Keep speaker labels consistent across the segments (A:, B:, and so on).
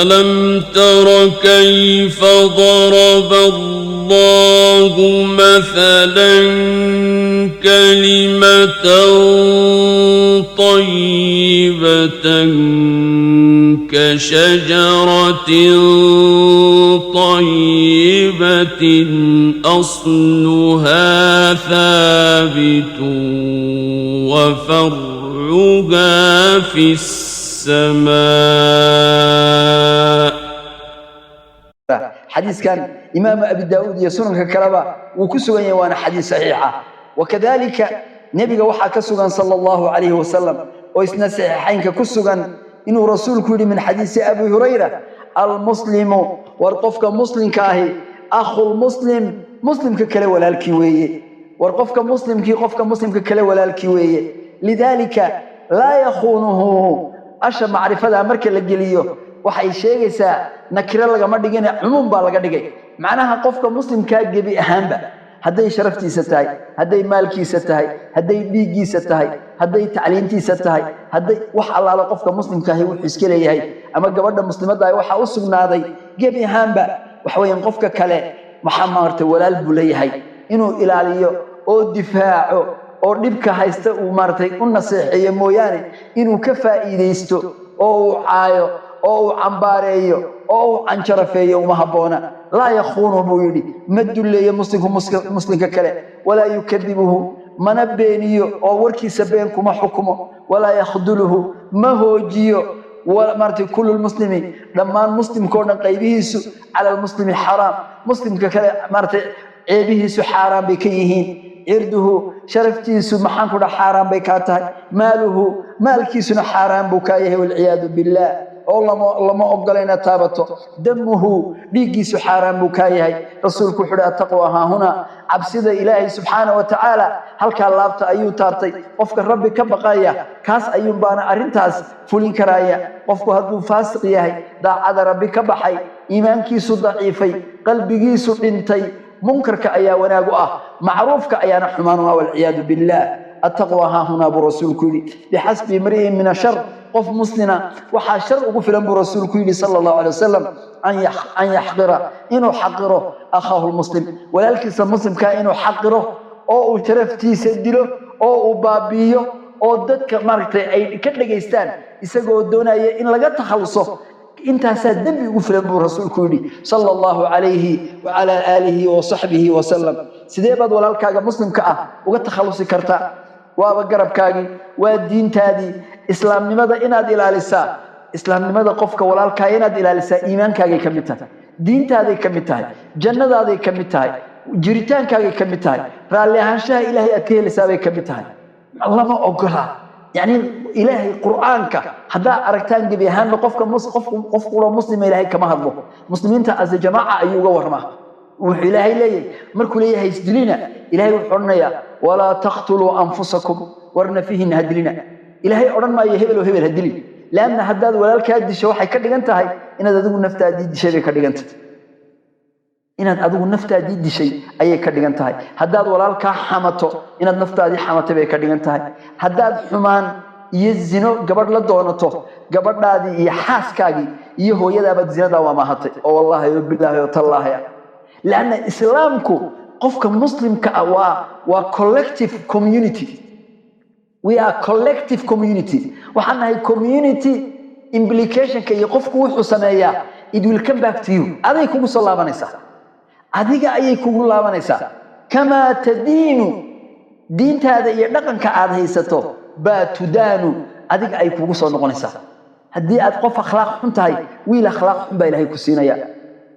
A: ألم تر كيف ضرب الله مثلا كلمة طيبة كشجرة طيبة أصلها ثابت وفرعها في السماء.
B: حديث كان إمام أبي داود يسنن كلابا وكسوغن وانا حديث صحيحة. وكذلك نبي وحا كسوغن صلى الله عليه وسلم وإسنا صحيحين كسوغن إنه رسول كل من حديث أبي هريرة المسلم ورقفك مسلم كاهي أخو المسلم مسلم ككلا ولا الكوية ورقفك مسلم كي قفك مسلم ككلا ولا الكوية لذلك لا يخونه أشى معرفة مركز الجليو waxay sheegaysaa nakira laga ma dhigin umum baa laga dhigay macnaha qofka muslimka gabi ahaanba haday sharaftiisa tahay haday maalkiisa tahay haday dhiigiisa tahay haday tacliintiisa tahay haday wax allaala qofka muslimka ah wuxuu iska leeyahay ama gabadha muslimada ah waxa u sugnaaday gabi ahaanba wax weeyaan qofka kale maxamed walaal buu leeyahay inuu ilaaliyo oo difaaco oo dhibka haysta uu martay u naseexeeyo mooyaane inuu ka faa'iideysto oo caayo أو عمباريو أو عنشرفيو ومهبونا لا يخونه بويدي مد اللي مسلم ككله ولا يكذبه منبينيو أو وركي سبينكم حكمه ولا يخذله ما هو جيو ولا مرتي كل المسلمين لما المسلم كون قيبه على المسلم حرام مسلم ككله مرتي عيبه حرام بكيهين عرضه شرفتيس محان كده حرام بكاته ماله مالكيسنا حرام بكايه والعياذ بالله الله ما أقولنا تابته دمه ليجيس حرام بكايه رسولك حدا التقوى ها هنا عبسيد إلهي سبحانه وتعالى هل كان لابت أيو تارتي قفك ربي كبقايا كاس أيو بانا أرنتاس فولين كرايا قفك هدو فاسق ياهي دا عاد ربي كبحي إيمانكيس ضعيفي قلبكيس انتي منكرك أيا وناقوا معروفك أيا نحمانها والعياذ بالله التقوى ها هنا برسول كولي بحسب امرئ من الشر قف مسلنا وحا شر وقفل برسول كولي صلى الله عليه وسلم أن يحقر إنه حقره أخاه المسلم ولكن المسلم كان إنه حقره أو شرفتي سدله أو بابيه أو ضدك مرتي أي كدغيستان isagoo doonaya in laga takhaluso inta saadbi ugu filan rasuul kuudi sallallahu alayhi wa ala alihi wa sahbihi wa sallam sidee bad walaalkaaga muslimka ah uga takhalusi kartaa waaba garabkaagi waa diintaadi islaamnimada inaad ilaalisaa islaamnimada qofka walaalkaa inaad ilaalisaa iimaankaaga kamid tahay diintaada kamid tahay jannadaada kamid tahay jiritaankaaga kamid tahay raali ahaanshaha ilaahay aad ka helaysaa bay kamid tahay Allah ma ogola يعني إلهي قرآنك هذا أركتان جبي هم قفك مسلم إلهي كما هذبه مسلمين تأز جماعة أيوة ورما وإلهي ليه مركو ليه يسدلنا إلهي وحرنا يا ولا تقتلوا أنفسكم ورنا فيه نهدلنا إلهي أرن ما يهبل وهبل هدلي لأن هداد ولا الكاد شو حيكدي أنت هاي إن هذا دون نفتا دي شيء كدي أنت إن هذا دون نفتا دي شيء أي كدي أنت هاي هداد ولا الك حمته إن نفتا دي حمته بكدي أنت هاي هداد حمان يزنو قبل لا دونته قبل هذه يحاسكاجي يهو يدا بدزنا وما هطي والله بالله وتالله لأن إسلامكم قفك مسلم كأوا وcollective community we are collective community وحنا هي community implication كي يقفك وحسنايا it will come back to you هذا يكون صلى الله عليه وسلم هذا يكون الله عليه وسلم كما تدين دين هذا يدقن كعاده يسته باتدانو أديك أي كوسا نقنسا هدي أتقف أخلاق حنتاي ويل أخلاق حن بيلهي كسينيا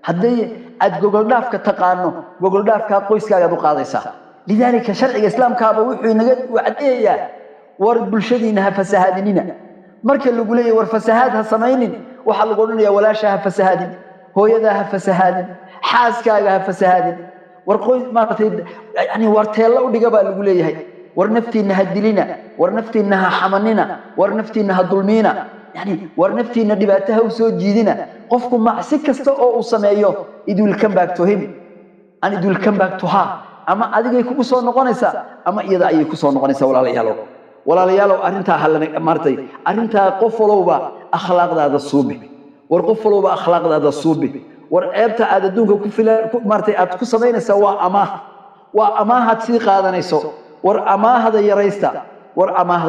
B: هدي أتجوجل دافك تقارنه جوجل دافك قويس كذا قاضيسا لذلك شرع الإسلام كابو وحي نجد وعدية ورد بالشدينها فسهادنينا مركل اللي يقولي ورفسهادها صناينين وحل يقولون يا ولا شها فسهادن هو يدها فسهادن حاس كذا فسهادن ورقوي ما تد يعني ورتيلا ودقبا اللي يقولي هاي ورنفتي إنها دلنا ورنفتي إنها حمننا ورنفتي إنها ظلمينا يعني ورنفتي إن دباتها وسود جيدنا قفكم مع سكستو أو صنايو يدول come back to him أنا يدول come back to her أما أديك يكون صون نقنسا أما إذا أي يكون صون نقنسا ولا ليالو أرنتها هلا مرتي أرنتها قفلوا با أخلاق هذا الصوبي warqof walba akhlaaqdaada suubi war ceebta aad adduunka ku filan martay aad ku sameynaysa waa amaahad sii qaadanayso war amaahada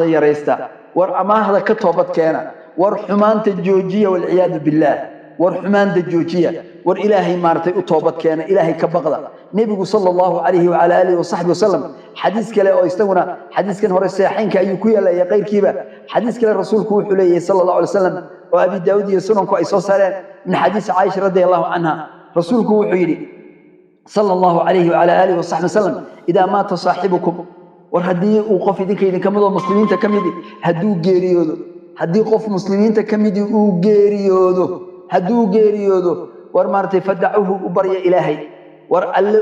B: yaraysta war amaahada ka toobad keena war xumaanta joojiya wal ciyaadu billah war xumaanta joojiya war ilaahay maartay u toobad keena ilaahay ka baqda nabigu sallallahu alayhi wa ala alihi wa sahbihi wasallam xadiis kale oo istaguna xadiiskan hore saxiixinka ayuu ku yeelay qeyrkiiba xadiis kale rasuulku wuxuu leeyahay sallallahu alayhi wasallam oo abi daawud iyo sunanku ay soo saareen min xadiis aisha radhiyallahu anha rasuulku wuxuu yiri sallallahu alayhi wa ala alihi wa sahbihi wasallam ida mata saahibukum war hadii uu qof idinka kamid oo muslimiinta kamid haduu geeriyoodo hadii qof muslimiinta kamid uu geeriyoodo war maartay fadacuhu u barya ilaahay war alla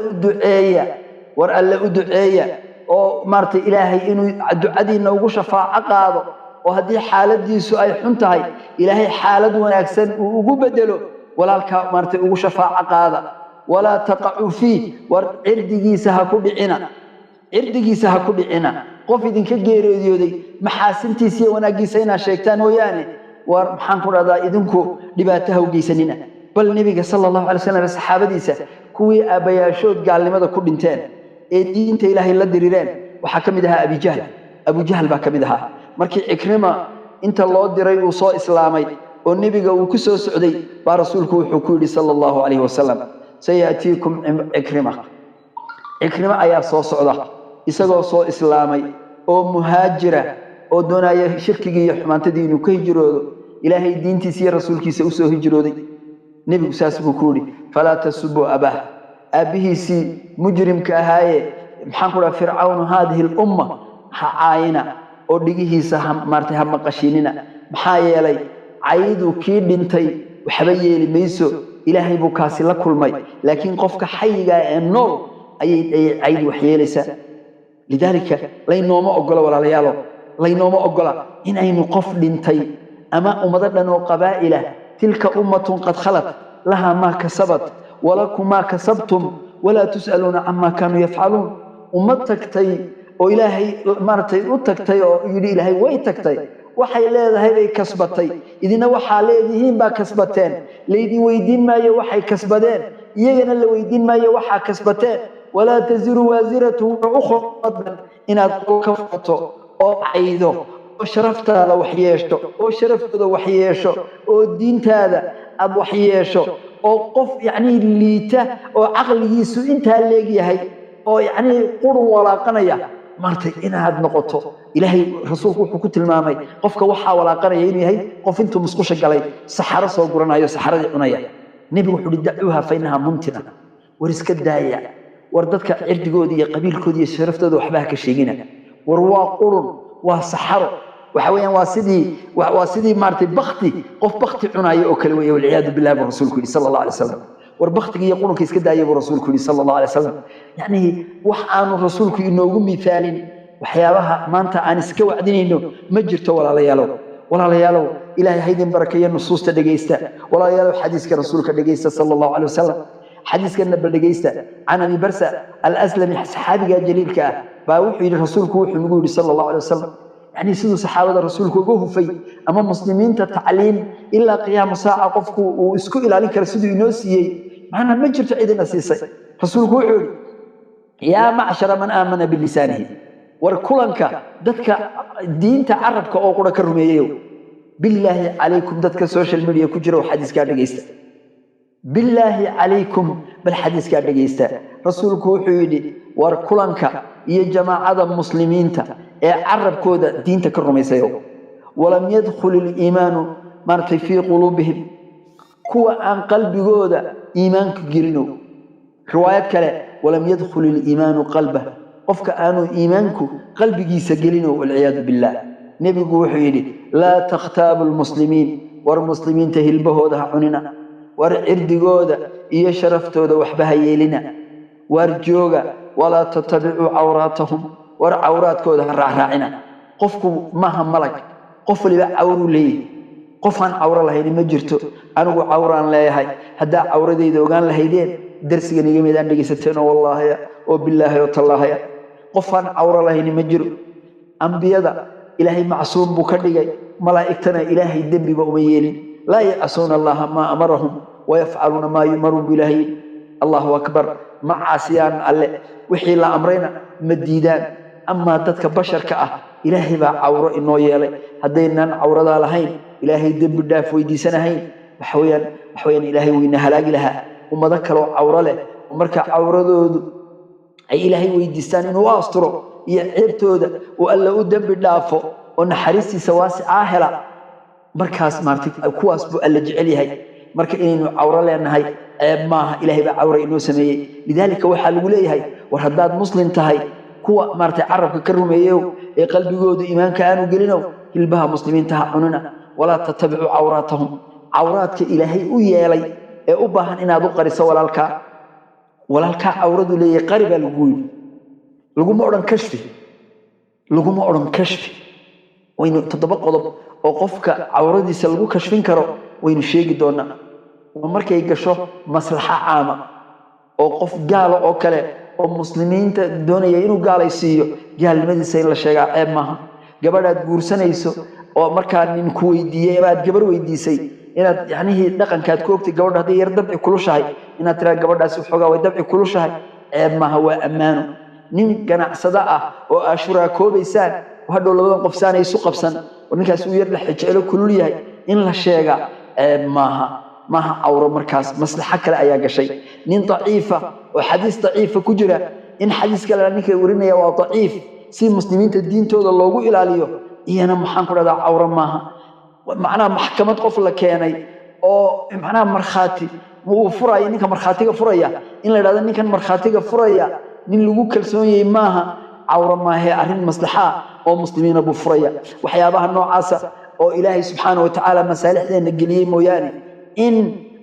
B: u duceeya oo maartay ilaahay inuu ducadiina ugu shafaaco qaado oo hadii xaaladiisu ay xun tahay ilaahay xaalad wanaagsan uu ugu bedelo walaalka maartay ugu shafaaco qaada wala taqa'u fi war irdigiisa ha ku dhicina qof idinka geeriyooday maxaasintiisa iyo wanaagiisa ina sheegtaan mooyaane war maxaan ku radaa idinku dhibaataha u geysanina bal nabiga sallallahu alayhi wasallam saxaabadiisa kuwii abayaashood gaalnimada ku dhinteen ee diinta ilaahay la dirireen waxa kamid ahaa Abu Jahl baa kamid ahaa markii Ikrima inta loo diray uu soo islaamay oo nabiga uu ku soo socday baa rasuulku wuxuu ku yiri sallallahu alayhi wasallam sayatiikum Ikrima ayaa soo socda isagoo soo islaamay oo muhaajira oo doonaya shirkiga iyo xumaantadii inuu ka hijroodo ilaahay diintiisa iyo rasuulkiisa u soo hijrooday nabigu saas buu ku yiri fala tasubbu abah abihiisi mujrimka ahaaye maxaan ku dhahay fircawn hadhihi al-umma haayina oo dhigihiisa maartay hama qashinina maxaa yeelay caydu kii dhintay waxba yeeli mayso ilaahay buu kaasi la kulmay laakiin qofka xayiga ee nool ayay caydu wax yeelaysaa lidalika laynooma ogola walaalayaalo laynooma ogola in aynu qof dhintay ama ummadadan oo qabaa'ila tilka ummatun qad khalat laha ma kasabat walakum ma kasabtum wala tusaluna amma kanu yaf'alun ummatagtay oo ilaahay maartay u tagtay oo yiri ilaahay way tagtay waxay leedahay ay kasbatay idina waxa leedihiin ba kasbateen leedin weydiin maayo waxay kasbadeen iyagana la weydiin maayo waxa kasbateen wala taziru waziratu ukhra inaad ka fato oo caydo oo sharaftaada wax yeesho oo sharaftooda wax yeesho oo diintaada aad wax yeesho oo qof yaani liita oo aqligiisu inta leeyahay oo yaani qurun walaaqanaya martay inaad noqoto ilaahay rasuulku wuxuu ku tilmaamay qofka waxa walaaqanaya inuu yahay qof intuu musqusha galay saxaro soo guranayo saxaradii cunaya nabigu wuxuu didacuha faynaha muntina war iska daaya war dadka cirdigoodi iyo qabiilkoodi iyo sharaftooda waxba ka sheegina war waa qurun waa saxaro waxa weeyaan waa sidii maartay bakti qof bakti cunayo oo kale weeyo waliyaadu billahi rasuulku sallallahu alayhi wasallam war baktiga iyo qurunka iska daayay rasuulku sallallahu alayhi wasallam yani wax aanu rasuulku inoogu miisaalin waxyaabaha maanta aan iska wacdinayno ma jirto walaalayaalo ilaahay haydin barakeeyo nusuusta dhageysta walaalayaalo xadiiska rasuulka dhageysta sallallahu alayhi wasallam حديث كنا بالدقيسة عن أبي برسة الأسلمي صحابي جليل كأ باوحي للرسول كوح نقول صلى الله عليه وسلم يعني سيدو صحابة الرسول كوجوه في أما المسلمين تتعلين إلا قيام ساعة قفكو وإسكو إلى عليك رسول ينوسي معنا ما جرت عيدنا سيسي رسول كوح يا معشر من آمن بلسانه وركلنك دتك دين تعرفك أو قرا كرميو بالله عليكم دتك السوشيال ميديا كجرو حديث كان دقيسة بالله عليكم بالحديث كان دقيسة رسولك وحيدي وركلنك يا جماعة المسلمين عرب كودا دين تكرميسيو ولم يدخل الإيمان مرتي في قلوبهم كوا عن قلب جودا إيمانك جرينو روايات كلا ولم يدخل الإيمان قلبه قفك آنو إيمانك قلبك يسجلينو والعياذ بالله نبي وحيدي لا تختاب المسلمين والمسلمين تهلبه ده عننا ورعرد جودا يشرفتو ده وحبها يلنا ورجوجا ولا تتبعوا عوراتهم ورعورات كودا راعنا قفكم مهم ملك قف اللي بعور لي قفان عور الله ما جرتو أنا عوران لا هاي هدا عور دي دوغان لهيدين درس جنيه ميدان دقيستين والله يا وبالله وتالله يا قفان عور الله ما جر أنبياء إلهي معصوم بكرني ملائكتنا إلهي الدم بأميلين لا يعصون الله ما أمرهم ويفعلون ما يؤمرون بالله الله أكبر مع عصيان الله وحي لا أمرنا مديدان أما تدك بشر كأه إلهي با عورة إنه يلي هدينا عورة لهين إلهي دب الداف ويدي سنهين وحويا إلهي وإنها لاقي لها وما ذكروا عورة له ومركع عورة أي إلهي ويديستان إنه أسطره يعيبتو وألا أدب الدافو ونحريستي سواسي عاهلة مركاس مارتك كواس بو ألا جعليهاي مركا إنه عورة لأنهاي عيب ماها إلهي با عورة إنه سميه لذلك وحال وليهاي وحداد مسلم تهاي كوا مارتي عربك كرميهو قلبي قود إيمان كانوا قلنوا كلبها مسلمين تهعننا ولا تتبعوا عوراتهم عوراتك إلهي ويالي أباهن إنا دقري walaalka awradu leeyahay qariba lagu ma oran kashfi waynu toddoba qodob oo qofka awradiisa lagu kashfin karo waynu sheegi doonaa markay gasho maslaxa caama oo qof gaalo oo kale oo muslimiinta doonaya inuu gaalaysiiyo gaalnimadiisa in la sheegaa ceeb maaha gabadhaad guursanayso oo markaa nin ku weydiiyay baad gabar weydiisay inaad yacnihii dhaqankaad ku ogtay gabadha haddii yar dabci kulushahay inaad tiraa gabadhaasi waxoogaa way dabci kulushahay ceeb maaha waa ammaano nin ganacsada ah oo aashuraa koobaysaan hadhow labadan qof saanay isu qabsan oo ninkaas uu yar dhex jecelo kulul yahay in la sheegaa ceeb maaha cawro markaas maslaxa kale ayaa gashay nin daciifa oo xadiis daciifa ku jira in xadiis kale ninka warinaya waa daciif si muslimiinta diintooda loogu ilaaliyo iyana maxaan ku dhahdaa cawro maaha معناه محكمة قفل كياني أو معناه مرخاتي مو فرايا نيكا مرخاتيك فرايا إن لهذا نيكا مرخاتيك فرايا نين لغو كالسوني ماها عورة ما هي أهل مصلحة أو مسلمين أبو فرايا وحيابها النوع عاسى أو إلهي سبحانه وتعالى مسالح لين القليم وياني إن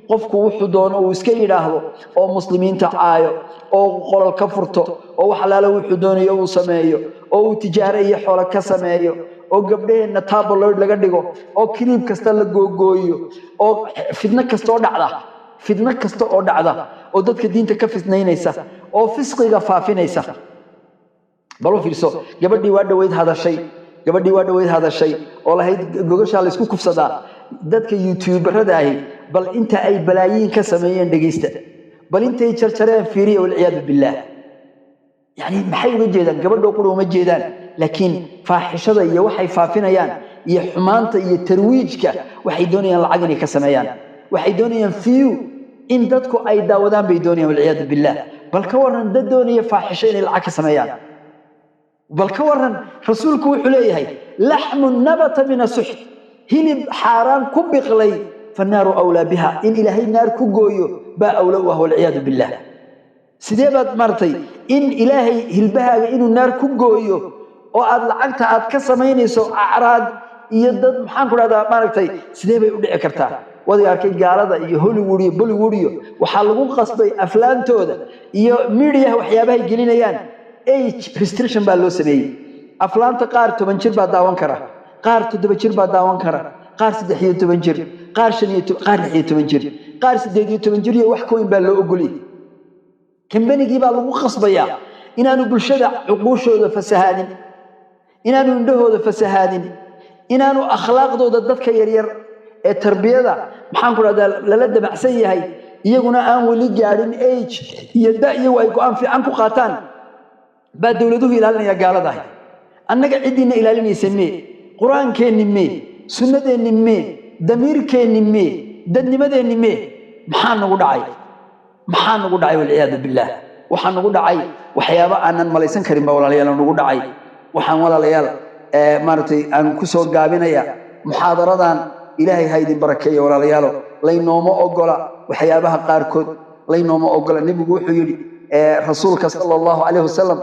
B: قفكو وحدون أو اسكي راهو أو مسلمين تعايو أو قول الكفرتو أو حلال وحدون يو سمايو أو تجارية حولك كسمايو oo gabdheena tabloid laga dhigo oo kiliib kasta la googooyo oo fidna kasta oo dhacda oo dadka diinta ka fitnaynaysa oo fisqiga faafinaysa bal fiirso gabadhii waa dhaweyd hadashay oo lahayd gogasha la isku kufsadaa dadka youtuberada ahi bal inta ay balaayiin ka sameeyeen dhageysta bal intay jarjareen fiiriyo wal ciyaad billah يعني maxay uga jeedaan gabadho quru uma jeedaan laakiin faaxishada iyo waxay faafinayaan iyo xumaanta iyo tarwiijka waxay doonayaan lacag inay ka sameeyaan waxay doonayaan fiyu in dadku ay daawadaan bay doonayaan wal ciyaad billah bal ka waran dad doonaya faaxisho inay lacag ka sameeyaan bal ka waran rasuulku wuxuu leeyahay lahmu nabata min as-suht hilib xaraan ku biqlay fanaaru awla biha in ilaahay naar ku gooyo ba awla wa wal ciyaad billah sidee baad martay in ilaahay hilbahaaga inuu naar ku gooyo oo aad lacagta aad ka samaynayso acraad iyo dad maxaan ku dhahdaa maaragtay sidee bay u dhici kartaa wadi arkay gaalada iyo Hollywood iyo Bollywood iyo waxa lagu qasbay aflaantooda iyo media waxyaabaha ay gelinayaan age restriction baa loo sameeyay aflaanta qaar 10 jir baa daawan kara qaar 7 jir baa daawan kara qaar 13 jir qaar 15 qaar 16 jir qaar 18 jir iyo wax kooyin baa loo ogoliyay كمبنيجي بالغو خصبيا إنانو بالشدع عقوشو ذا فسهادين إنانو عنده ذا فسهادين إنانو أخلاق ذا ضدك يرير التربية ذا محنقول هذا للد معسية هاي يجونا آن ولي جارين إيج يدعي ويقام في عنكو قاتان بعد دولته إلى لنا يقال ذا أنك عدينا إلى لنا يسميه قرآن كان نمي سنة نمي دمير كان نمي دن مدى نمي محنقول عاي maxaa nagu dhacay wal ciyaad billah waxa nagu dhacay waxyaabo aanan malaysan karin baa walaalayaal nagu dhacay waxaan walaalayaal maartay aan ku soo gaabinaya muhaadaradan ilaahay haydin barakeeyo walaalayaal laynooma ogola waxyaabaha qaar kood laynooma ogola nabigu wuxuu yiri rasuulka sallallahu alayhi wasallam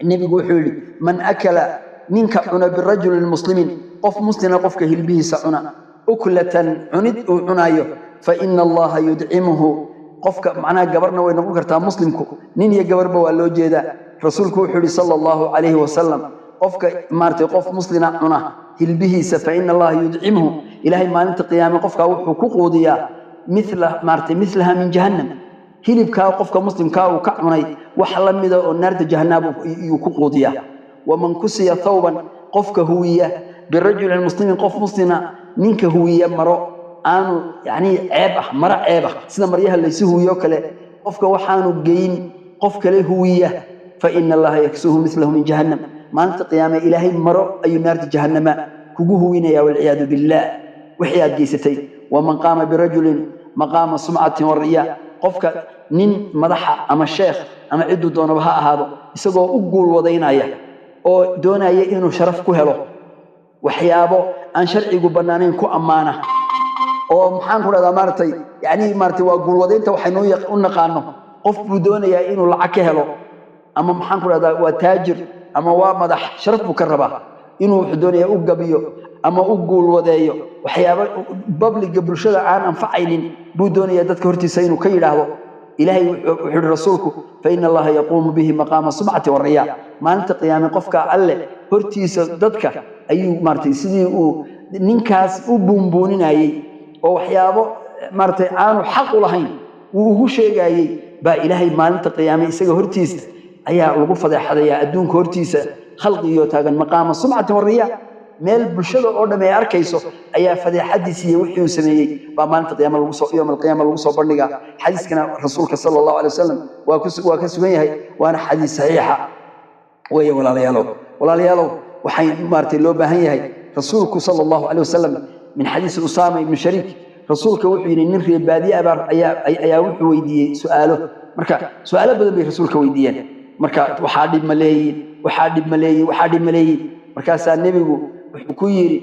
B: nabigu wuxuu yiri man akala ninka cuna birajul muslimin qof muslina qofka hilbihiisa cuna ukulatan cunid uu cunayo fa inna allaha yud'imuhu qofka macna gabarna way noqon kartaa muslimku nin iyo gabarba waa loo jeedaa rasuulku wuxuu yiri sallallahu alayhi wasallam qofka maartay qof muslina cuna hilbihiisa fa inna allaha yud'imuhu ilaahay maalinta qiyaamah qofka wuxuu ku quudiyaa mithlaha min jahannam hilibka qofka muslimka uu ka cunay wax la mid ah oo naarta jahannam uu ku quudiyaa waman kusiya thawban qofka huwiya birajul muslimin qof muslina ninka huwiya maro aanu yani ceeb ah mara ceeb ah sida maryaha laysu huwiyo kale qofka waxaanu geyn qof kale huwiya fa inna allaha yaksuhu mithlahu min jahannam maalinta qiyaame ilaahay maro ayuu naarta jahannama kugu huwinaya wal iyad billah wixii aad geysatay waman qaama birajulin maqaama sumcatin wa riya qofka nin madaxa ama sheekh ama ciddu doonaba ha ahaado isagoo u guul wadaynaya oo doonaya inuu sharaf ku helo waxyaabo aan sharcigu banaanayn ku amaana oo maxaan ku radaa maartay yani maartay waa guul wadaynta waxaynu u naqaano qof buu doonayaa inuu lacag ka helo ama maxaan ku radaa waa taajir ama waa madax sharaf buu ka rabaa inuu wuxuu doonayaa u gabiyo ama u guul wadeeyo waxyaabo public bulshada aan anfacaynin buu doonayaa dadka hortiisa inuu ka yiraahdo ilaahay wuxuu rasuulku fa inna allaha yaqumu bihi maqama sum'ati wa riya maalinta qiyaame qofka alle hortiisa dadka ayuu maartay sidii uu ninkaas u buunbuuninayay oo waxyaabo maartay aanu xaq u lahayn uu ugu sheegayay baa ilaahay maalinta qiyaame isaga hortiisa ayaa lagu fadeexadaya adduunka hortiisa khalqiyo taagan maqama sum'ati wa riya meel bulshada oo dhamay arkayso ayaa fadeexadiisa iyo wixii uu sameeyay baa maalinta qiyaamada lagu soo yawmal qiyaamada lagu soo bandhiga xadiiskana rasuulka sallallahu alayhi wasallam waa ka sugan yahay waana xadiis saxiixa way walaalayaalo waxay maartay loo baahan yahay rasuulku sallallahu alayhi wasallam min xadiis usama ibn sharik rasuulka wuxuu yiri nin reer baadiye ayaa wuxuu weydiiyay su'aalo marka su'aalo badan bay rasuulka weydiiyeen marka waxa dhib maleeyay markaas nabigu wuxuu ku yiri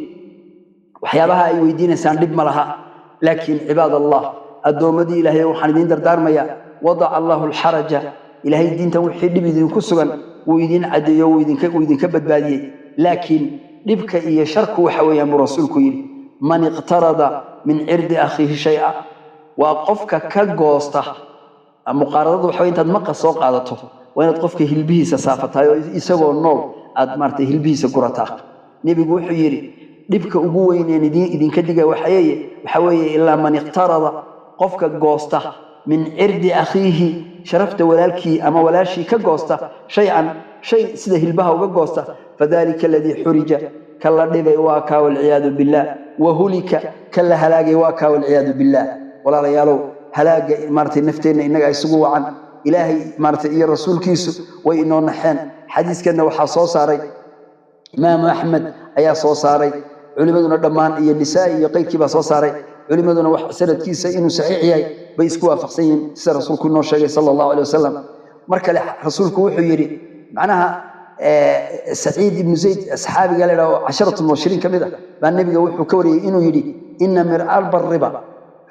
B: waxyaabaha ay weydiinaysan dhib ma laha laakiin cibaadallah adoomadii ilaahay waxaan idin dardaarmaya wada allahu alharaja ilaahay diintan wixii dhib idin ku sugan wuu idin cadeeyo wuu idinka badbaadiyay laakiin dhibka iyo sharku waxa weeyaan rasuulku yiri man iqtarada min irdi akhihi shay'a wa qofka ka goosta muqaaradadu waxa intaad maqa soo qaadato waa inaad qofka hilbihiisa saafataay oo isagoo nool aad martay hilbihiisa gurataa nabigu wuxuu yiri dhibka ugu weyn ee idinka diga waxa weeye ilaa man iqtarada qofka goosta min irdi akhihi sharafta walaalkii ama walaashii ka goosta shay sida hilbaha uga goosta fadalika alladhi hurija kala dhibay waa ka wal iyad billah wa hulika kala halaagay waa ka wal iyad billah walaalayaalow halaaga martay nafteena inaga isugu wacan ilaahay martay iyo rasuulkiisu way inoo naxeen xadiiskana waxa soo saaray imaam ahmed ayaa soo saaray culimaduna dhamaan iyo nisaa iyo qeybkiiba soo saaray culimaduna wax sanadkiisa inuu saxiix yahay bay isku waafaqsan yihiin sida rasuulku noo sheegay sallallahu alayhi wasallam marka rasuulku wuxuu yiri macnaha saciid ibn zayd asxaabiga leeyahay 10 mushrikin kamida baa nabiga wuxuu ka wariyay inuu yiri inna mir'al barriba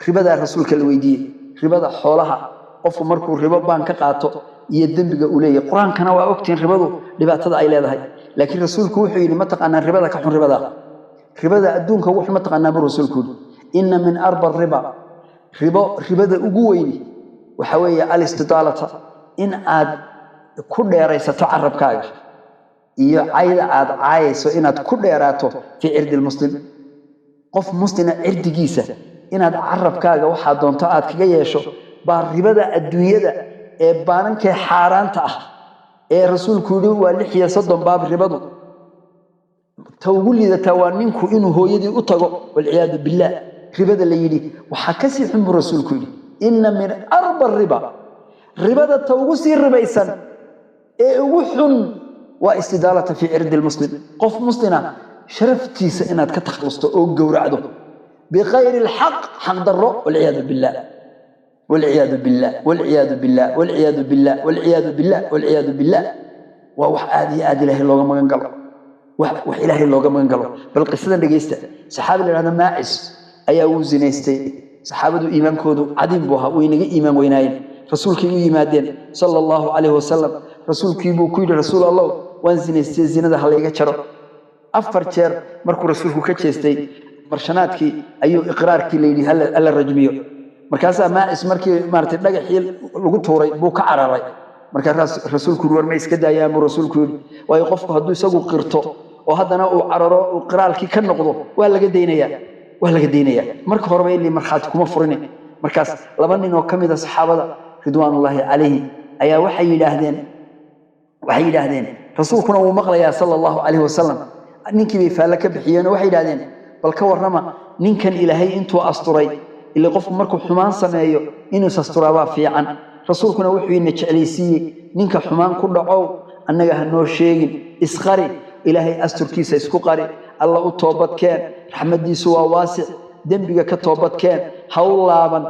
B: ribada rasuulka la weydiiyay ribada xoolaha qofku markuu ribo baan ka qaato iyo dambiga uu leeyahay quraankana waa ogtiin ribadu dhibaatada ay leedahay laakiin rasuulku wuxuu yiri ma taqaanaa ribada ka xun ribada adduunka wuxuu ma taqaanaa rasuulku inna min arba riba ribada ugu weyn waxa weeye al-istidalata in aad ku dheeraysato carabkaaga iyo ayda aad caayayso inaad ku dheeraato fi irdil muslim qof muslina irdigiisa inaad carabkaaga waxa doonto aad kaga yeesho baa ribada adduunyada ee baananka xaaraanta ah ee rasuulku yiri waa 36 baab ribadu tawgulida waa ninku inuu hooyadii u tago wal iyad billah ribada la yiri waxa ka sii xun rasuulku yiri inna min arba ribada tawgu sii ribaysan ee ugu xun waa istidaalata fi irdi muslim qof muslina sharaftiisa inaad ka takhlusto oo gowracdo bighayr alhaq haq darro wal iyad billah والعياذ بالله والعياذ بالله والعياذ بالله والعياذ بالله والعياذ بالله وحادي إلهي لوغا مغان غلو wax ilaahay looga magan galo bal qisadan dhageysta saxaabada leeyahay maacis ayaa uu zineystay saxaabadu iimaankoodu cadiin buu ahaa way naga iimaan weynaayeen rasuulkii u yimaadeen sallallahu alayhi wasallam rasuulkii buu ku yiri rasuul allah waan zineystay zinada haleega jaro afar jeer markuu rasuulku ka jeestay marshanaadkii ayuu iqraarkii leeyahay hal rajmiyo markaas maacis markii maartay dhagaxii lagu tuuray buu ka cararay markaas rasuulku warma iska daayay ama rasuulku way qofku haduu isagu qirto oo hadana uu cararo uu qiraalkii ka noqdo waa laga deynaya marka horeba ilaa marxaad kuma furin markaas laba nin oo kamida saxaabada ridwaanullaahi calayhi ayaa waxay yiraahdeen rasuulkuna uu maqlayaa sallallahu alayhi wasallam ninkii bay faala ka bixiyeen waxay yiraahdeen bal ka warrama ninkan ilaahay intuu asturay ilaa qofku markuu xumaan sameeyo inuu asturaabaa fiican rasuulkuna wuxuu ina jeclaysiiyey ninka xumaan ku dhaco annaga ha noo sheegin isqari ilaahay asturkiisa isku qari alla u toobadkeen raxmadiisu waa waasic dembiga ka toobadkeen ha u laaban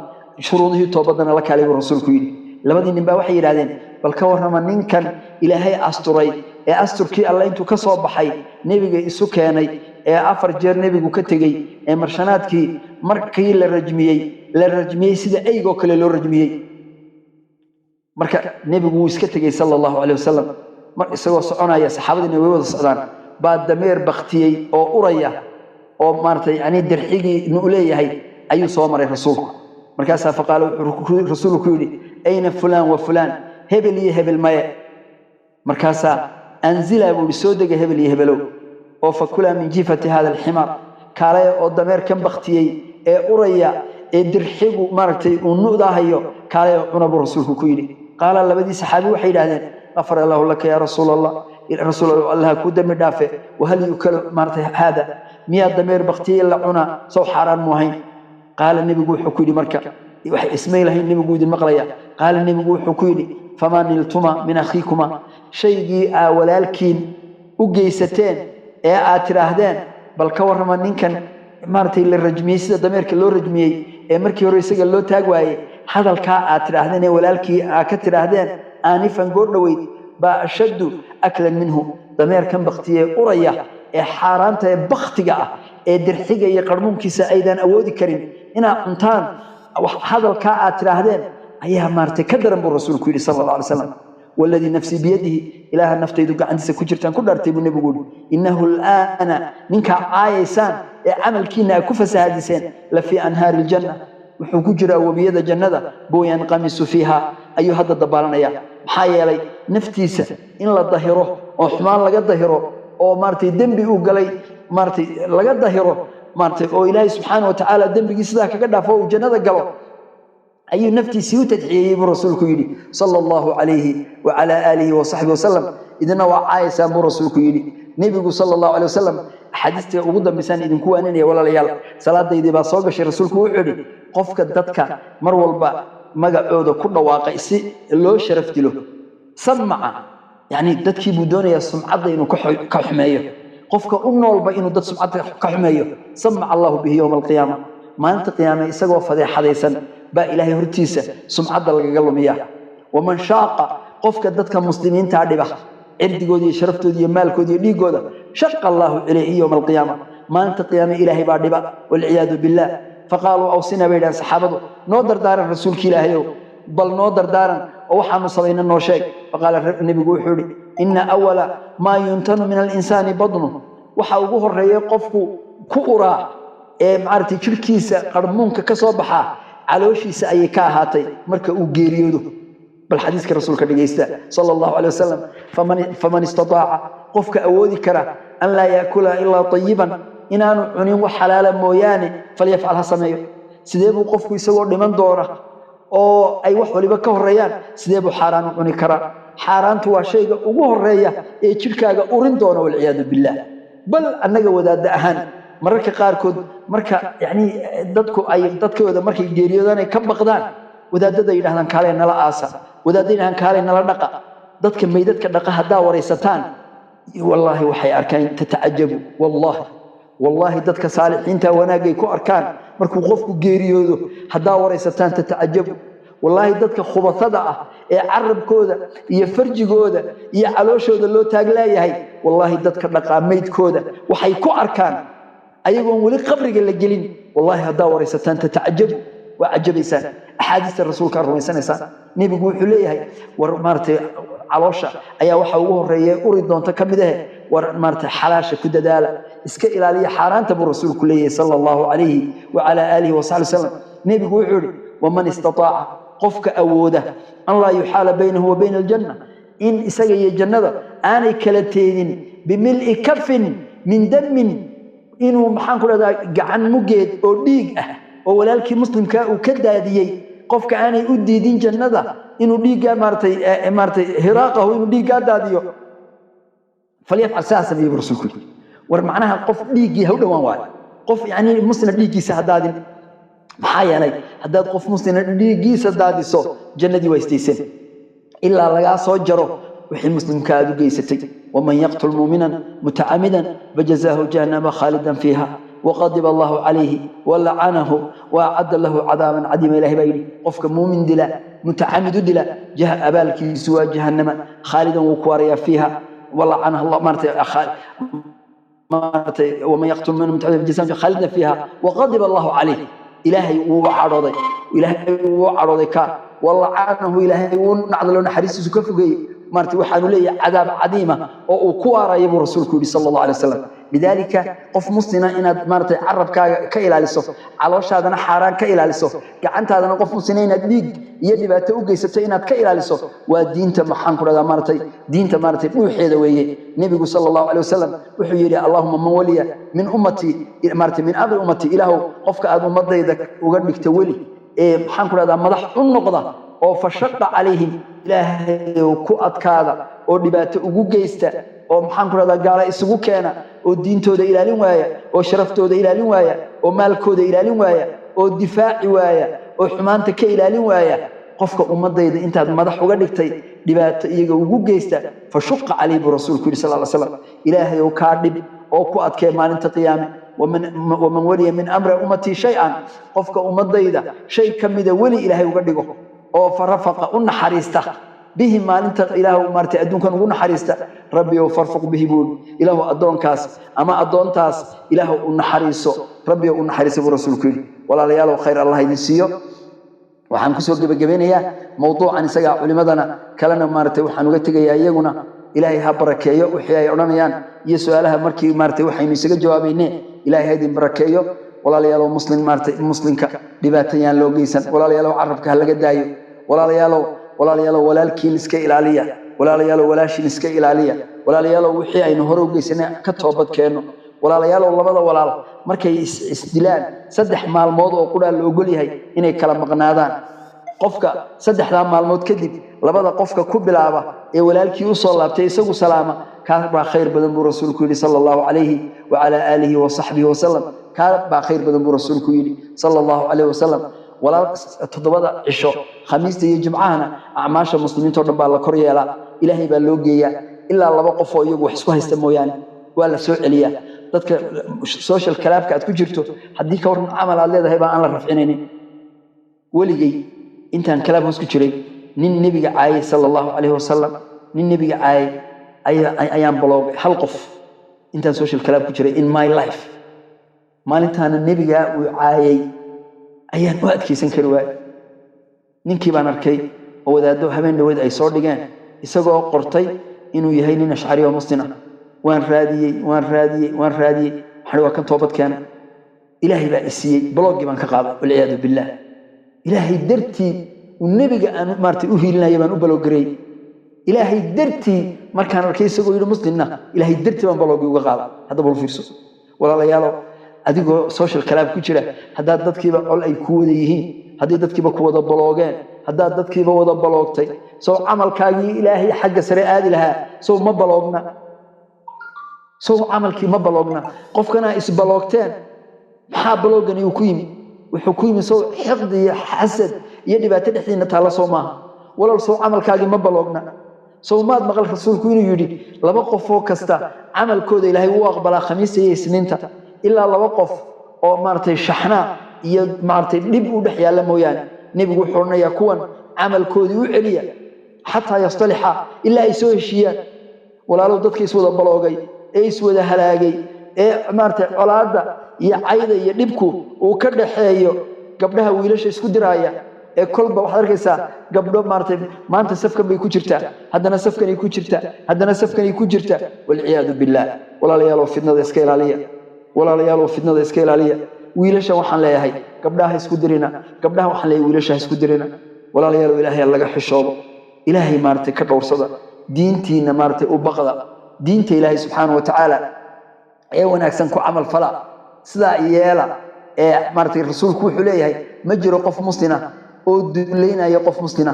B: shuruudihii toobadana la kaalay buu rasuulku yidhi labadii nin baa waxay yidhaahdeen bal ka warrama ninkan ilaahay asturay ee asturkii alla intuu ka soo baxay nebiga isu keenay ee 4 jeer nebigu ka tegey ee marshanaadkii markii la rajmiyey sida eygoo kale loo rajmiyey marka nebigu wuu iska tegey sallallahu alayhi wasallam mar isagoo soconaya saxaabadina way wada socdaan baa dameer baktiyey oo uraya oo maartay yani dirxigii inuu leeyahay ayuu soo maray rasuulku markaas faqaalo rasuulku yiri ayna fulan wa fulan hebel iyo hebel maye markaas anzila buu soo degay hebel iyo hebelow oo fakula min jifati hada alhimar kaalay oo dameer kan baktiyey ee uraya ee dirxigu maartay uu nuudahayo kaalay oo cunab rasuulku ku yiri qaala labadii saxaabi waxay yiraahdeen غفر الله لك يا رسول الله رسول الله كودم دافع وهل يكل مرت هذا ميا دمير بختي الا عنا سو حرام موهين قال النبي وحكيدي مركا اسمي له النبي قود المقليا قال النبي وحكيدي فما نلتما من اخيكما شيغي ولالكين وجيستين ee aad tiraahdeen bal ka warrama ninkan maartay la rajmiyay sida dameerka loo rajmiyay ee markii hore isaga loo taag waayay hadalka aad tiraahdeen ee walaalkii aad ka tiraahdeen aanifan goordhaweyd baa ashaddu aklan minhu dameerkan bakhtiye uraya ee xaaraanta ee bakhtiga ah ee dirxiga iyo qarmuunkiisa aydan awoodi karin inaa cuntaan hadalka aad tiraahdeen ayaa maartay ka daran buu rasuulku yidhi sallallahu alayhi wasallam والذي نفسي بيده إله النفط يدق عند سكوجرتان كل أرتب النبي يقول إنه الآن منك عايسان عمل كنا كفس هادسين لفي أنهار الجنة وحكجرة وبيد جنة بو ينقمس فيها أيها هذا الضبالنا يا حيا لي نفتيسة إن لا ظهره وحمال لقد ظهره أو مرتي دنبي وقلي مرتي لقد ظهره مرتي أو إلهي سبحانه وتعالى دنبي جسدك كذا فوق جنة قلب أي نفتي سيوت تدعيه برسولك يدي صلى الله عليه وعلى آله وصحبه وسلم إذن وعايسا برسولك يدي نبي صلى الله عليه وسلم حديثة وقودا بسان إذن كوانيني ولا ليال صلاة دي با صوغش رسولك وعدي قفك الددك مرول با مقعود كل واقع سي اللو شرفت له سمع يعني ددكي بدوني السمعة إنه كحمايه قفك أنول با إنه دد سمعة كحمايه سمع الله به يوم القيامة ما أنت قيامة إساقوا فضي حديثا با إلهي هرتيسة سمعة لغلمية ومن شاق قفك ددك مسلمين تعدبه عردقودي شرفتودي مالكودي ليقودا شق الله إليه يوم القيامة ما أنت قيامة إلهي بعدبه والعياذ بالله فقالوا أوصينا بيدان صحابته نودر دارا رسولك إلهي بل نودر دارا ووحانو صلينا النوشيك فقال النبي قوحوري إن أول ما ينتن من الإنسان بطنه وحاوقوه الرئي قفكو كؤرا معارتي شركيسة قرمونك كصوبحا علوشيسة أي كاهاتي مركا وقيريودو بالحديث كرسولك دقيستا صلى الله عليه وسلم فمن استطاع قفك أودي كرا أن لا يأكل إلا طيبا إنانو عنين وحلالا موياني فليفعلها سميو سيديبو قفك يسوور لمن دوره أو أي وحو لبكه الريان سيديبو حاران عني كرا حاران توا شيء أقوه الريا شركاga أورين دونه والعياذ بالله بل أنك وداد أهان mararka qaarkood marka yani dadkooda markay geeriyoodan ay ka baqdaan wadaadada yiraahdaan kaalay nala aasa wadaadina kaalay nala dhaqa dadka meydadka dhaqa hadaa wareysataan wallahi waxay arkaan tataajabu wallahi dadka saalixiinta wanaagay ku arkaan markuu qofku geeriyoodo hadaa wareysataan tataajabu wallahi dadka khubatada ah ee carabkooda iyo farjigooda iyo calooshooda loo taaglaayahay wallahi dadka dhaqa meydkooda waxay ku arkaan أيقون ولي قبرك اللي جلين والله هدا ورثتان تتعجب وعجب إنسان أحاديث الرسول كان رميسان إنسان نبي يقول حليه ورمارت علوشة أيا وحوه الرئي أريد أن تكمده ورمارت حلاشة كده دالة إسكا إلى لي حاران تبو الرسول كليه صلى الله عليه وعلى آله وصحبه وسلم نبي يقول حلي ومن استطاع قفك أوده أن لا يحال بينه وبين الجنة إن إساقي الجنة آني كالتين بملء كف من دم inuu maxaan ku leedahay gacan mugeed oo dhiig ah oo walaalkii muslimka uu ka daadiyay qofka aanay u diidin jannada inuu dhiiga maartay hiraaqahu inuu dhiiga daadiyo faliyaf asaasa bi rasuulku war macnaha qof dhiigi ha u dhawaan waay qof yani muslim dhiigiisa hadaadin maxaa yeelay hadaad qof muslim dhiigiisa daadiso jannadii way isteeysan illa laga soo jaro wixii muslimka aad u geysatay waman yaqtul mu'minan muta'ammidan fajazaahu jahannama khalidan fiha وغضب الله عليه ولعنه وأعد له عذابا عظيما إلهي بايلي قفك مؤمن دلا متعمد دلا جه أبالك سوى جهنم خالدا وكواريا فيها ولعنه الله ومن يقتل من متعمد بجسام خالدا فيها وغضب الله عليه إلهي وعرضي كار ولعنه إلهي ونعضل حريص سكفقي مارتي وحانو لي عذاب عظيمة وكوارا يبو رسولك صلى الله عليه وسلم لذلك قف مسلمة إن مارتي عرب كإلى لسه على وش هذا حرام كإلى لسه كعنت هذا قف مسلمين ديج يدي بتوجي ستين كإلى لسه ودين تمحن كل هذا مارتي دين تمارتي وحيد ويا نبي صلى الله عليه وسلم وحيري اللهم من ولي من أمتي مارتي من أمر أمتي إله قفك أبو مضي ذاك وقد تولي محن كل هذا مضح النقطة أو فشق عليهم إلهي وكؤت كذا أو دبات وجوجيستا أو محن كل هذا قال إسقو كنا أو دين تودا إلى لوايا أو شرف تودا إلى لوايا أو مال كودا إلى لوايا أو دفاع وايا أو حمانتك إلى لوايا قفك أمضي إذا أنت مضح وقدكتي دبات يجو وجوجيستا فشق عليه برسول كل صلى الله عليه وسلم إلهي وكاذب أو كؤت كمان أنت قيامه ومن ولي من أمر أمتي شيئا قفك أمضي إذا شيء كم إذا ولي إلهي وقدكه أو فرفق أن حريسته به ما أنت إله مرت أدون كان أن حريسته ربي وفرفق به بول إله أدون كاس أما أدون تاس إله أن حريسه ربي أن حريسه برسول كل ولا لياله خير الله يدسيه وحنكسر جبينيا موضوع عن سجع علمنا كلنا مرت وحنوجت جاي يجونا إلهي هبركيه وحياة أرنيان يسألها مركي مرت وحين يسجد جوابينه إلهي هذه بركيه ولا لياله مسلم مرت مسلم كدباتيان لو جيسن ولا لياله عرب كهلا جدايو ولا لياله ولا الكين سك إلالية ولا لياله ولا شين سك إلالية ولا لياله وحياة إنه هرب جيسنا كتوبت كأنه ولا لياله الله بدأ ولا مركي استدلال سدح مع الموضوع وقول اللي أقولي هاي إنه كلام مقنادان قفك سدح ذا مع الموت كذب لبدا قفك كب العبا ولا الكي يوصل الله بتيسو سلامة كان خير بدن برسول كل صلى الله عليه وعلى آله وصحبه وسلم كان خير بدن برسول كل صلى الله عليه وسلم ولا تضبط عشو خميس تيجي جمعنا أعماش المسلمين تردن بالله كوريا لا إلهي باللوجية إلا الله بقفوا يجوا حسوا يستمويان ولا سوء عليا ضدك سوشيال كلام كأت كجرتو حديك ورن عمل على هذا هيبقى أنا رفعنيني ولجي أنت عن كلام هسكت شري نين نبي عاي صلى الله عليه وسلم نين نبي عاي أيام بلوغ حلقف أنت سوشيال كلام كجري in my life ما أنت عن النبي وعاي أيام وقت كيسن كروا نينكي بانركي هو ذا دو همين دويد أي صور دجان يسقى قرطي إنه يهيني نشعري ومصنع وان رادي حلوة كان توبت كان إلهي بقى السيء بلوغي من كقابة والعياذ بالله إلهي درتي والنبي أنا مرتي أهيلنا يبان أبلوغري إلهي درتي مركان الكيس يقول مسلمنا إلهي درتي من بلوغي وقابة هذا بالفرصة ولا ليالو أديكو سوشيال كلام كتير هذا ضد كيبا أول أي كوديهين هذا ضد كيبا كودا بلوغان هذا ضد كيبا ودا بلوغتي سو عمل كاجي إلهي حق سريع لها سو ما بلوغنا سو عمل كي ما بلوغنا قفكنا إس بلوغتين محا بلوغني وكيمي وحكومي سو حقد حسد يدي باتدحين تالا سو ما ولا سو عمل كاجي ما بلوغنا سو ما مقال رسول كوينو يدي لما قفو كستا عمل كود إلهي واقبلا خميس سنينتا إلا لما قف أو مارتي شحنا مارتي لب ودحيا لمويان نبي حورنا يكون عمل كود وعليا حتى يصطلح إلا يسوي شيئا ولا لو ضدك يسوي بلوغي يسوي هلاقي مارتي علاده يا عيدا يا دبكو وكدخايو gabdhaha wiilasha isku diraaya kolba waxa arkaysaa gabdho maartay maanta safkan bay ku jirtaa hadana safkan ay ku jirtaa hadana safkan ay ku jirtaa wal ciyaadu billah walaalayaal fitnada iska ilaaliya wiilasha waxaan leeyahay gabdhaha isku dirina gabdhaha waxaan leeyahay wiilasha isku dirina walaalayaal ilaahay laga xishoobo ilaahay maartay ka dhowrsada diintiina maartay u baqda diinta ilaahay subhanahu wa ta'ala ee wanaagsan ku amal fala sida yeela martay rasuulku wuxuu leeyahay ma jiro qof muslina oo duleynaya qof muslina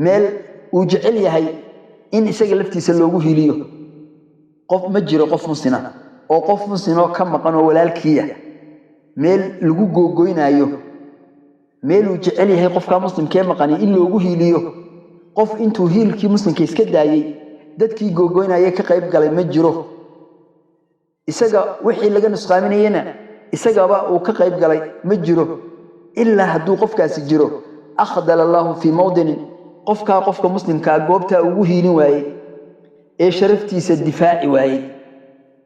B: meel uu jecel yahay in isaga laftiisa loogu hiliyo qof ma jiro qof muslina oo qof muslina ka maqan oo walaalkiya meel lagu googoynaayo meel uu jecel yahay qofka muslimkee maqani in loogu hiiliyo qof intuu hiilkii muslimka iska daayay dadkii googoynaya ka qayb galay ma jiro isaga wixii laga nusqaaminayna isagaba uu ka qayb galay ma jiro illa hadduu qofkaasi jiro akhdala Allahu fi mawdin qofka muslimka goobta ugu hiilin waayay ee sharaftiisa difaaci waayay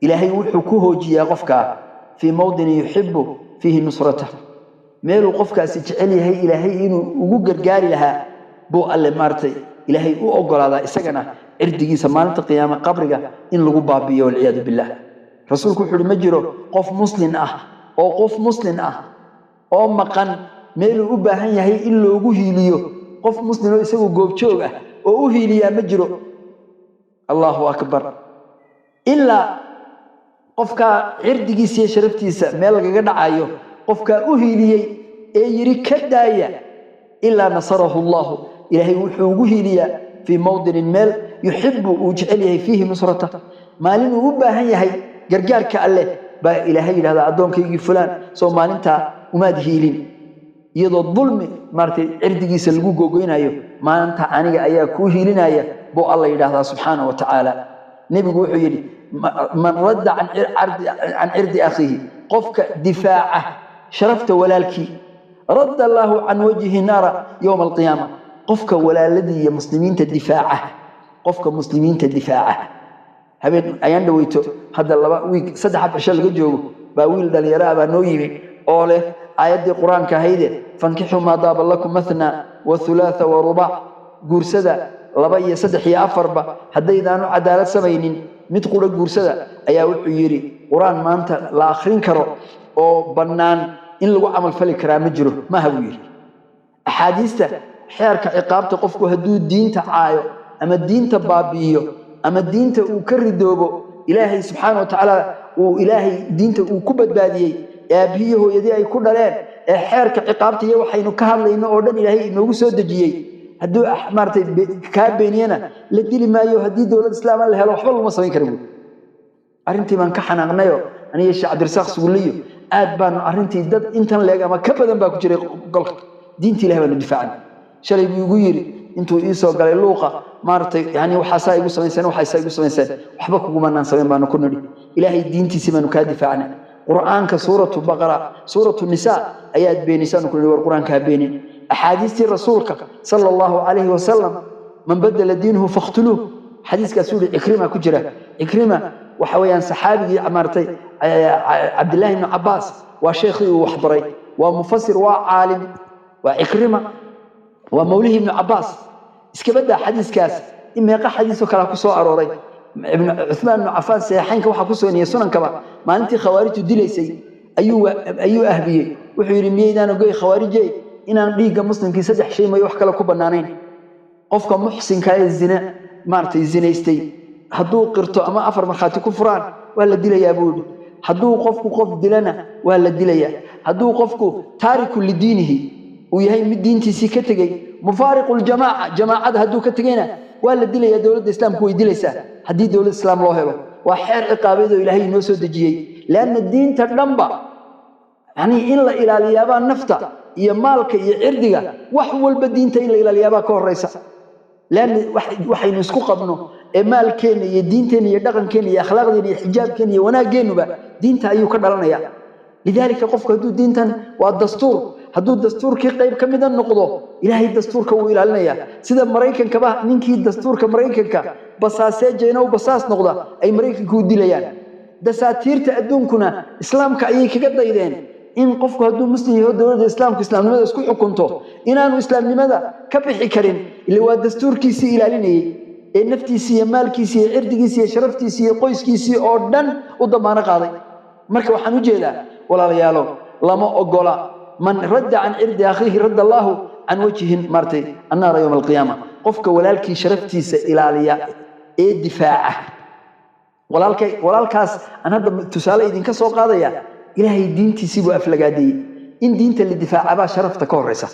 B: ilaahay wuxuu ku hoojiyaa qofka fi mawdin yuhibbu fihi nusratahu meel qofkaasi jecel yahay ilaahay inuu ugu gargaari lahaa buu alle maartay ilaahay u ogolaada isagana irdigiisa maalinta qiyaama qabriga in lagu baabiyo wal iyad billah rasuulku wuxuu ma jiro qof muslim ah oo maqan meel uu u baahan yahay in loogu hiiliyo qof muslim oo isagu goobjoog ah oo u hiiliya ma jiro Allahu akbar illa qofka irdigiisa iyo sharaftiisa meel lagaga dhacayo qofka u hiiliyay ee yiri ka daaya illa nasarahu Allah ilaahay wuxuu ugu hiiliyaa fi mawdin meel yuhibbu ujcel yahay fihi nusrata maalin uu u baahan yahay gargaarka alle ba ilaahay yiraahdo adoonkaygi fulaan soo maalinta umaad hiilin iyadoo dulmi martay irdigiisa lagu googoynayo maalinta aniga ayaa ku hiilinaya buu Allah yiraahdaa subhanahu wa ta'ala nabigu wuxuu yiri man radda an irdi akhihi qofka difaaca sharafta walaalki radda Allahu an wajhi nara yawm al-qiyamah qofka walaaladii iyo muslimiinta difaaca habeen ayaan dhaweyto hadda 2 week 3 bisha laga joogo baa wiil dhalinyaro ah noo yiri oo leh aayadii quraanka hayde fankihu ma daaba lakum mathna wa thulatha wa ruba guursada 2 iyo 3 iyo 4 ba hadaydaanu cadaalad sameeynin mid qura guursada ayaa wuxuu yiri quraan maanta la akhrin karo oo banaan in lagu amal fali karaa ma jiro ma habu yiri ahadiista xeerka ciqaabta qofku haduu diinta caayo ama diinta baabiyo ama diinta uu ka ridoobo ilaahay subhanahu wa ta'ala uu ilaahay diinta uu ku badbaadiyay aabiyo hooyadii ay ku dhaleen ee xeerka ciqaabta iyo waxaynu ka hadlayno oo dhan ilaahay inoogu soo dajiyay haduu maartay ka beeniyana la dili maayo hadii dawlad islaam la helo waxba lama sameyn karo arintii baan ka xanaaqnayo aniga Sheekh Cabdirsaaq Suuliyo aad baan arintii dad intan leeg ama ka badan baa ku jiray golka diinta ilaahay baan difaacan shalay buu ugu yiri intuu ii soo galay luuqa maartay yani waxa igu sameeysan waxba kugu manaan sameyn baan ku nidhi ilaahay diintiisa baan ka difaacnaa quraanka suuratu baqara suuratu nisaa ayaad beenisaan ku nidhi war quraanka beenin ahadiistii rasuulka sallallahu alayhi wa sallam man badala diinahu faqtuluhu hadiiska suuri ikrima ku jira ikrima waxa weeyaan saxaabigi amartay Abdullah ibn Abbas wa sheekhi uu waxbaray wa mufassir wa aalim wa ikrima wa mawlihi ibn Abbas iska bada hadiiskaas imeeqa hadiiso kala ku soo arooray ibn Uthman ibn Affan saxiixanka waxa ku soo niyay sunankaba maalintii khawaarij dilaysay ayuu ahbiyay wuxuu yiri miyeedaan goy khawaarijay inaan dhiiga muslimkii 3 shay ma wax kala ku banaanayn qofka muxsinka ee zina maartay zinaystay haduu qirto ama 4 marxaati ku furaan waa la dilayaa buu haduu qofku qof dilana waa la dilayaa haduu qofku taariku lidiinihi uu yahay mid diintiisa ka tagay mufaariqul jamaacada haduu ka tagayna waa la dilayaa dawladda islaamku way dilaysaa hadii dawladda islaam loo helo waa xeer ciqaabeed oo ilaahay noo soo dajiyay laana diinta dhanba yani in la ilaaliyo nafta iyo maalka iyo cirdiga wax walba diinta in la ilaaliyo ka horeysa laan waxaynu isku qabno ee maalkeena iyo diinteena iyo dhaqankeena iyo akhlaaqdeena iyo xijaabkeena iyo wanaageena diinta ayuu ka dhalanaya lidalika qofku haduu diintan waa dastuur haduu dastuurkii qayb kamid noqdo ilaahay dastuurka uu ilaalinaya sida Mareykanka ba ninkii dastuurka Mareykanka basaaseejayna oo basaas noqda ay Mareykanku dilayaan dasaatiirta adduunkuna islaamka ayay kaga daydeen in qofku haduu muslim yahay dawladda islaamnimada isku xukunto inaanu islaamnimada ka bixi karin ilaa waa dastuurkiisa ilaalinayay ee naftiisa iyo maalkiisa iyo cirdigiisa iyo sharaftiisa iyo qoyskiisa oo dhan u damaano qaaday marka waxaan u jeedaa walaalayaalo lama ogola man radda an irdi akhihi radda Allahu an wajhin martay annar yawm al-qiyamah qofka walaalkii sharaftiisa ilaaliya ee difaaca walaalkaas aan hadda tusaale idin ka soo qaadaya ilaahay diintiisa buu aflagaadiyay in diinta la difaaca ba sharafta ka horeysa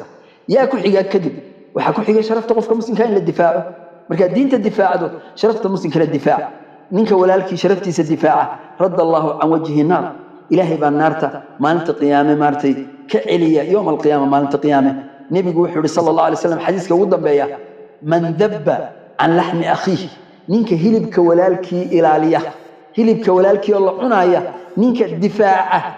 B: yaa ku xiga kadib waxa ku xiga sharafta qofka muslimka in la difaaco marka diinta difaacdo sharafta muslimka la difaac ninka walaalkii sharaftiisa difaaca radda Allahu an wajhi nar إلهي بالنارتا ما أنت قيامة مارتي كعليا يوم القيامة ما أنت قيامة نبي وحده صلى الله عليه وسلم حديث كودا بيا من ذب عن لحم أخيه نينك هلب كولالكي إلى عليا هلب كولالكي الله عنايا نينك الدفاع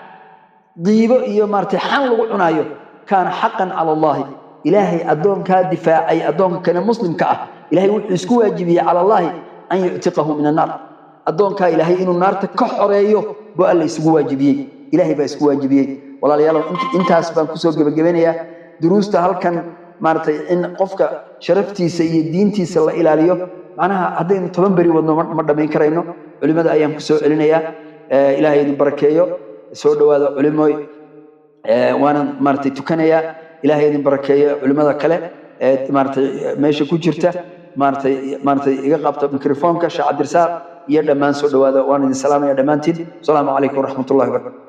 B: ضيبه إيو مارتي حان لغو عنايو كان حقا على الله إلهي أدون كدفاع أي أدون كان مسلم كأه إلهي وحسكو واجبية على الله أن يعتقه من النار أدون كإلهي إنه النار تكحريه بقى اللي يسكو واجبية إلهي بيسكو واجبية والله يلا أنت أسبان كسوق بجبينيا دروسته هل كان مارتي إن قفك شرفتي سيد دينتي صلى إلى اليوم معناها هذين تبنبري ودنا مرة بين كرينه علماء أيام كسوق علينا إلهي بركيه سود هذا علماء وانا مارتي تكنيا إلهي بركيه علماء كله مارتي ماشي كوجرته مارتي يقبط ميكروفون كشعب درسال يا دمان سود هذا وانا السلام يا دمانتين السلام عليكم ورحمة الله وبركاته